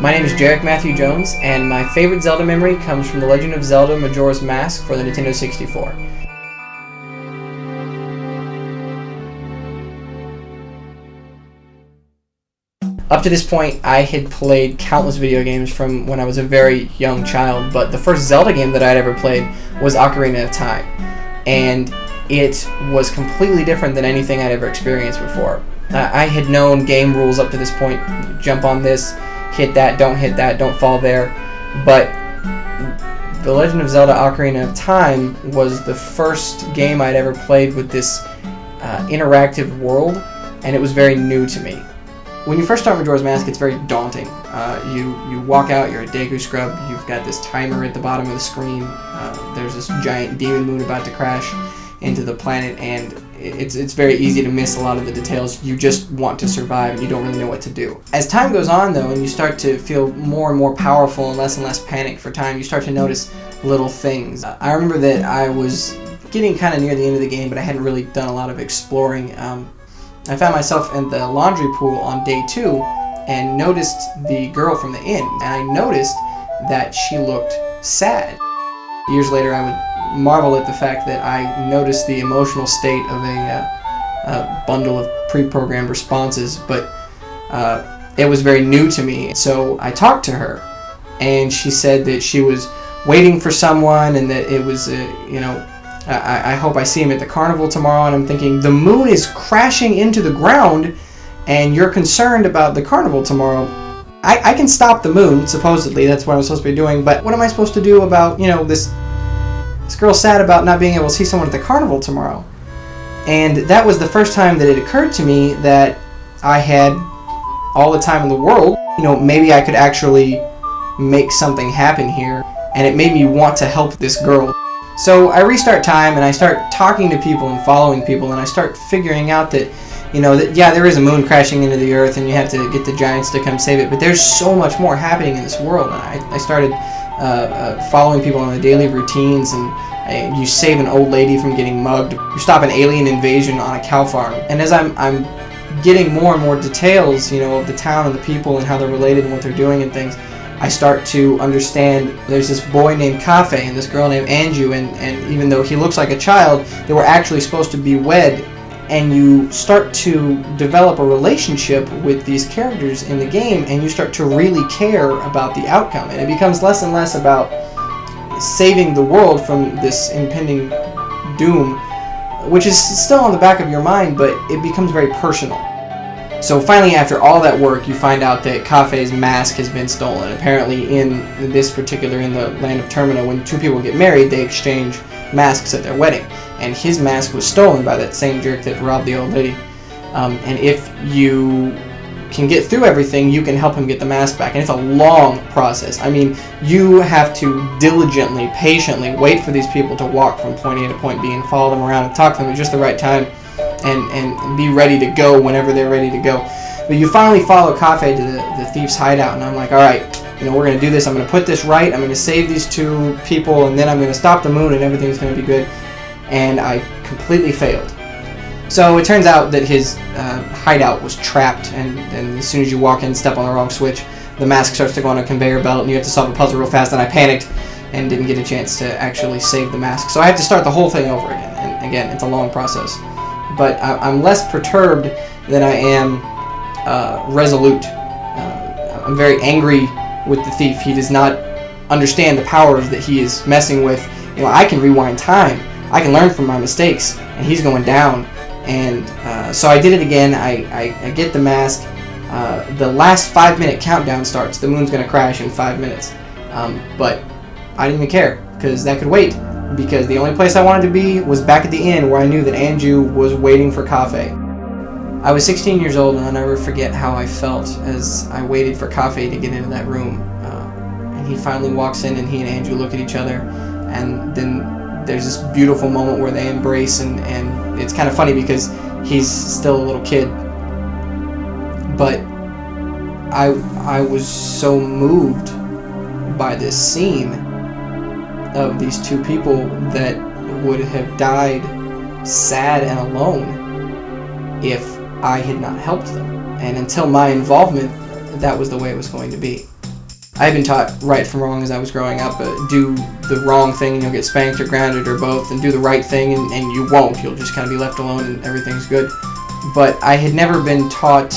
My name is Jarek Matthew Jones, and my favorite Zelda memory comes from the Legend of Zelda Majora's Mask for the Nintendo 64. Up to this point, I had played countless video games from when I was a very young child, but the first Zelda game that I'd ever played was Ocarina of Time, and it was completely different than anything I'd ever experienced before. I had known game rules up to this point: jump on this, hit that, don't fall there, but The Legend of Zelda Ocarina of Time was the first game I'd ever played with this interactive world, and it was very new to me. When you first start Majora's Mask, it's very daunting. You walk out, you're a Deku Scrub, you've got this timer at the bottom of the screen, there's this giant demon moon about to crash into the planet, and it's very easy to miss a lot of the details. You just want to survive, and you don't really know what to do. As time goes on, though, and you start to feel more and more powerful and less panicked for time, you start to notice little things. I remember that I was getting kind of near the end of the game, but I hadn't really done a lot of exploring. I found myself in the laundry pool on day 2 and noticed the girl from the inn, and I noticed that she looked sad. Years later, I would marvel at the fact that I noticed the emotional state of a bundle of pre-programmed responses, but it was very new to me. So I talked to her, and she said that she was waiting for someone, and that it was, I hope I see him at the carnival tomorrow. And I'm thinking, the moon is crashing into the ground, and you're concerned about the carnival tomorrow. I can stop the moon, supposedly, that's what I'm supposed to be doing, but what am I supposed to do about, this girl's sad about not being able to see someone at the carnival tomorrow? And that was the first time that it occurred to me that I had all the time in the world. Maybe I could actually make something happen here, and it made me want to help this girl. So I restart time, and I start talking to people and following people, and I start figuring out that, there is a moon crashing into the earth, and you have to get the giants to come save it, but there's so much more happening in this world. And I started following people on the daily routines, and you save an old lady from getting mugged. You stop an alien invasion on a cow farm. And as I'm getting more and more details, of the town and the people and how they're related and what they're doing and things, I start to understand there's this boy named Cafe and this girl named Anju, and even though he looks like a child, they were actually supposed to be wed, and you start to develop a relationship with these characters in the game, and you start to really care about the outcome, and it becomes less and less about saving the world from this impending doom, which is still on the back of your mind, but it becomes very personal. So finally, after all that work, you find out that Cafe's mask has been stolen. Apparently in the land of Termina, when two people get married, they exchange masks at their wedding. And his mask was stolen by that same jerk that robbed the old lady. And if you can get through everything, you can help him get the mask back. And it's a long process. I mean, you have to diligently, patiently wait for these people to walk from point A to point B and follow them around and talk to them at just the right time. And be ready to go whenever they're ready to go. But you finally follow Cafe to the thief's hideout, and I'm like, alright, we're going to do this. I'm going to put this right. I'm going to save these two people, and then I'm going to stop the moon, and everything's going to be good. And I completely failed. So it turns out that his hideout was trapped, and as soon as you walk in and step on the wrong switch, the mask starts to go on a conveyor belt, and you have to solve a puzzle real fast, and I panicked and didn't get a chance to actually save the mask. So I have to start the whole thing over again, and again, it's a long process. But I'm less perturbed than I am resolute. I'm very angry with the thief. He does not understand the powers that he is messing with. I can rewind time. I can learn from my mistakes, and he's going down. And so I did it again. I get the mask. The last 5-minute countdown starts. The moon's going to crash in 5 minutes. But I didn't even care, because that could wait. Because the only place I wanted to be was back at the inn, where I knew that Anju was waiting for Cafe. I was 16 years old, and I'll never forget how I felt as I waited for Cafe to get into that room. And he finally walks in, and he and Anju look at each other, and then there's this beautiful moment where they embrace, and it's kind of funny because he's still a little kid. But I was so moved by this scene of these two people that would have died sad and alone if I had not helped them. And until my involvement, that was the way it was going to be. I've been taught right from wrong as I was growing up. Do the wrong thing and you'll get spanked or grounded or both, and do the right thing and you won't. You'll just kind of be left alone and everything's good. But I had never been taught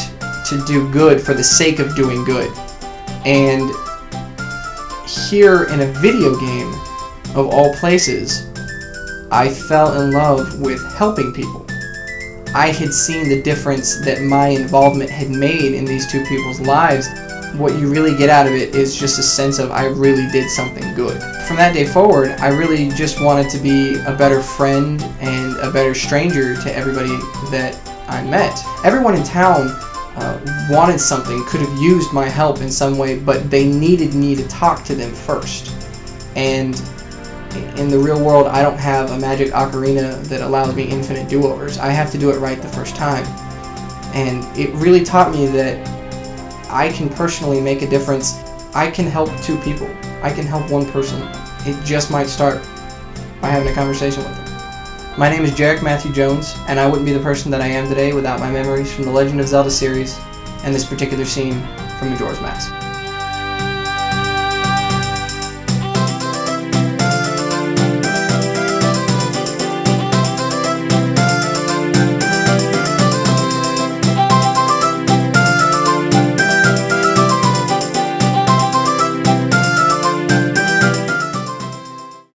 to do good for the sake of doing good. And here in a video game, of all places, I fell in love with helping people. I had seen the difference that my involvement had made in these two people's lives. What you really get out of it is just a sense of I really did something good. From that day forward, I really just wanted to be a better friend and a better stranger to everybody that I met. Everyone in town wanted something, could have used my help in some way, but they needed me to talk to them first. And in the real world, I don't have a magic ocarina that allows me infinite do-overs. I have to do it right the first time. And it really taught me that I can personally make a difference. I can help two people. I can help one person. It just might start by having a conversation with them. My name is Jarek Matthew Jones, and I wouldn't be the person that I am today without my memories from the Legend of Zelda series and this particular scene from Majora's Mask.